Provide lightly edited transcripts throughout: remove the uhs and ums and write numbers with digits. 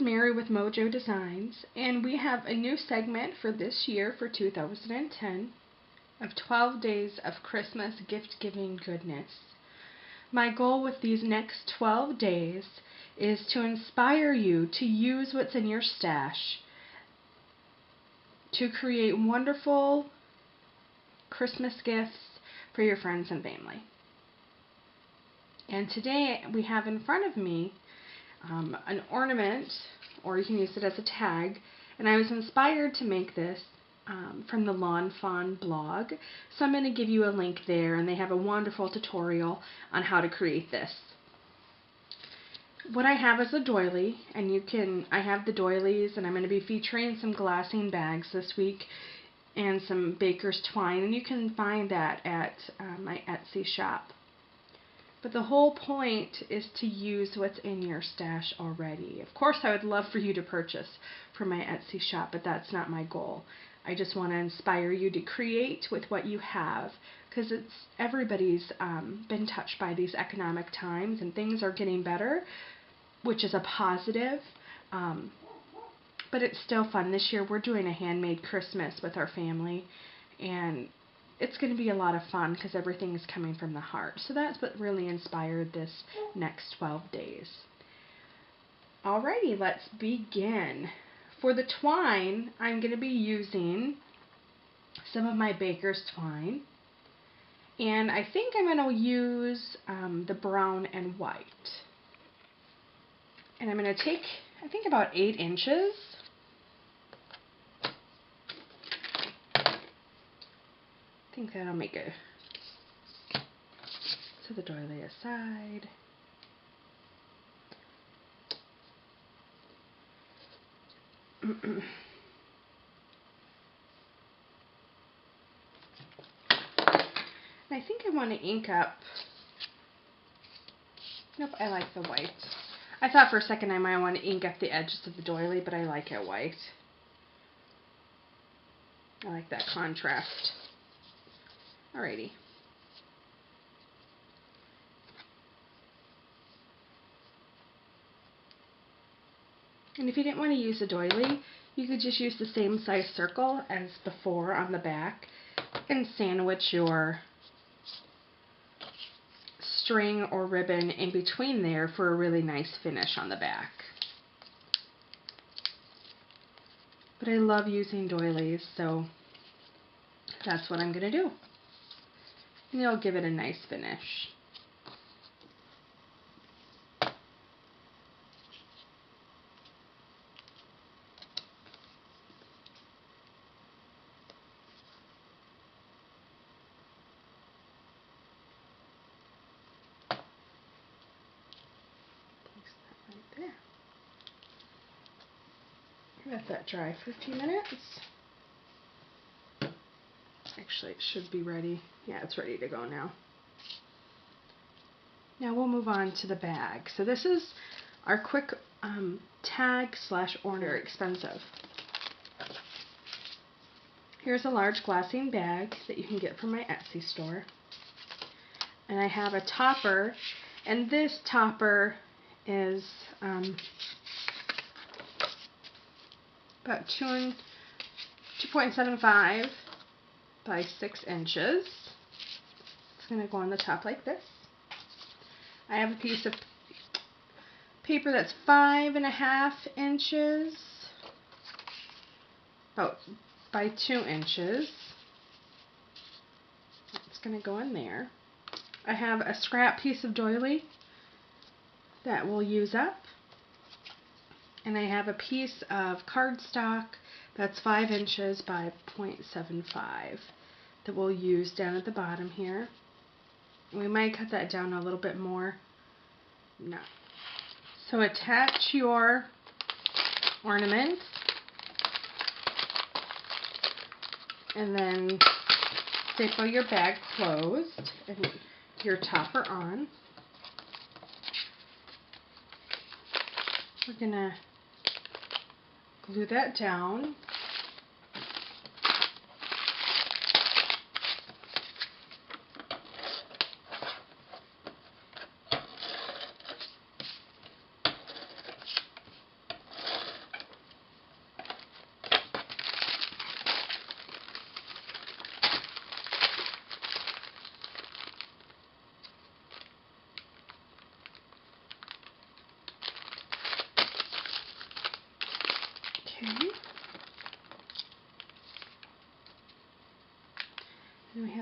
Mary with Mojo Designs, and we have a new segment for this year for 2010 of 12 days of Christmas gift-giving goodness. My goal with these next 12 days is to inspire you to use what's in your stash to create wonderful Christmas gifts for your friends and family. And today we have in front of me an ornament, or you can use it as a tag, and I was inspired to make this from the Lawn Fawn blog, so I'm going to give you a link there, and they have a wonderful tutorial on how to create this. What I have is a doily, and I have the doilies, and I'm going to be featuring some glassine bags this week and some baker's twine, and you can find that at my Etsy shop. But the whole point is to use what's in your stash already. Of course, I would love for you to purchase from my Etsy shop, but that's not my goal. I just want to inspire you to create with what you have, because everybody's been touched by these economic times, and things are getting better, which is a positive. But it's still fun. This year we're doing a handmade Christmas with our family, and it's going to be a lot of fun because everything is coming from the heart. So that's what really inspired this next 12 days. Alrighty, let's begin. For the twine, I'm going to be using some of my baker's twine. And I think I'm going to use the brown and white. And I'm going to take, I think, about 8 inches. I think that'll make it. So the doily aside. I think I want to ink up. Nope, I like the white. I thought for a second I might want to ink up the edges of the doily, but I like it white. I like that contrast. Alrighty. And if you didn't want to use a doily, you could just use the same size circle as before on the back and sandwich your string or ribbon in between there for a really nice finish on the back. But I love using doilies, so that's what I'm going to do. And it'll give it a nice finish. Place that right there. Let that dry for a few minutes. Actually, it should be ready. Yeah, it's ready to go now. Now we'll move on to the bag. So this is our quick tag / order. Expensive. Here's a large glassine bag that you can get from my Etsy store. And I have a topper, and this topper is about 2.75 by 6 inches. It's going to go on the top like this. I have a piece of paper that's 5.5 inches, about by 2 inches. It's going to go in there. I have a scrap piece of doily that we'll use up. And I have a piece of cardstock that's 5 inches by 0.75 that we'll use down at the bottom here. We might cut that down a little bit more. No. So attach your ornament and then staple your bag closed and your topper on. We're going to glue that down.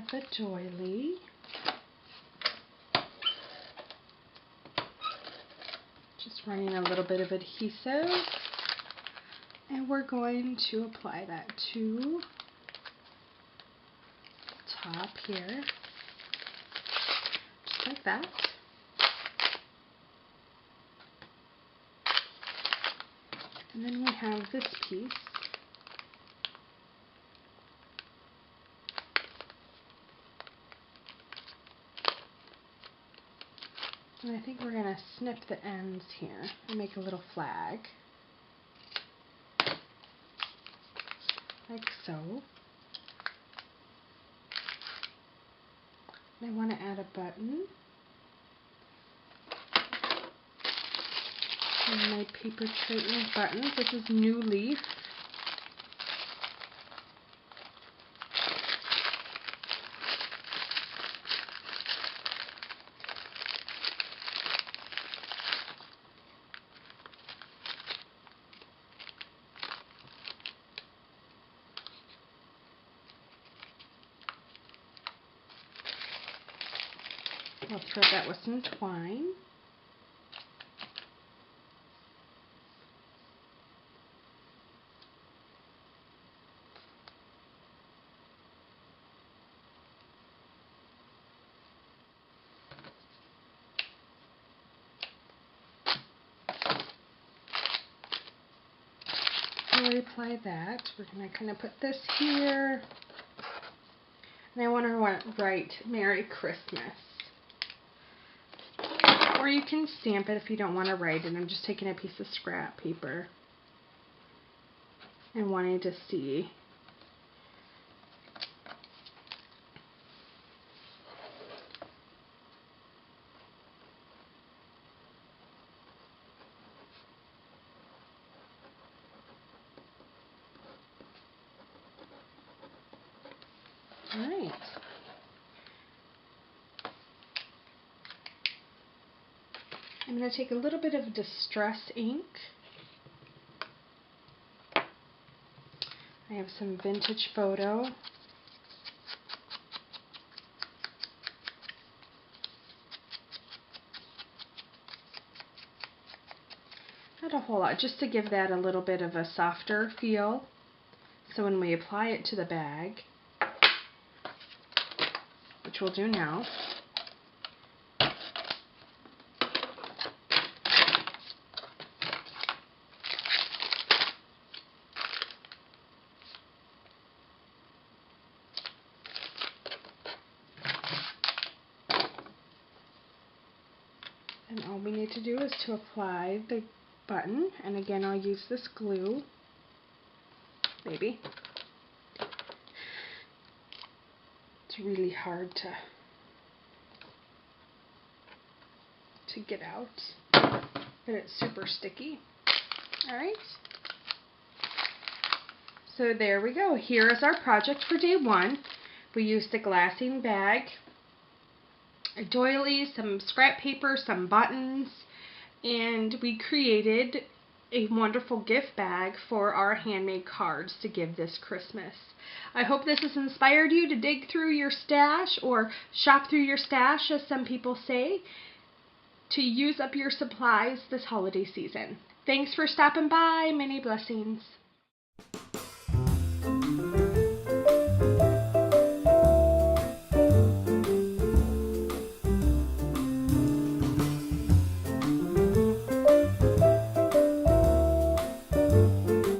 have the doily. Just running a little bit of adhesive. And we're going to apply that to the top here. Just like that. And then we have this piece. And I think we're going to snip the ends here and make a little flag. Like so. And I want to add a button. And my paper straightening buttons. This is New Leaf. I'll thread that with some twine. While we apply that, we're going to kind of put this here. And I want to write Merry Christmas. Or you can stamp it if you don't want to write it. I'm just taking a piece of scrap paper and wanting to see. All right. I'm going to take a little bit of Distress ink. I have some vintage photo. Not a whole lot, just to give that a little bit of a softer feel. So when we apply it to the bag, which we'll do now, and all we need to do is to apply the button, and again I'll use this glue, maybe. It's really hard to get out, but it's super sticky. Alright, so there we go. Here is our project for day one. We used a glassine bag, a doily, some scrap paper, some buttons, and we created a wonderful gift bag for our handmade cards to give this Christmas. I hope this has inspired you to dig through your stash, or shop through your stash, as some people say, to use up your supplies this holiday season. Thanks for stopping by. Many blessings.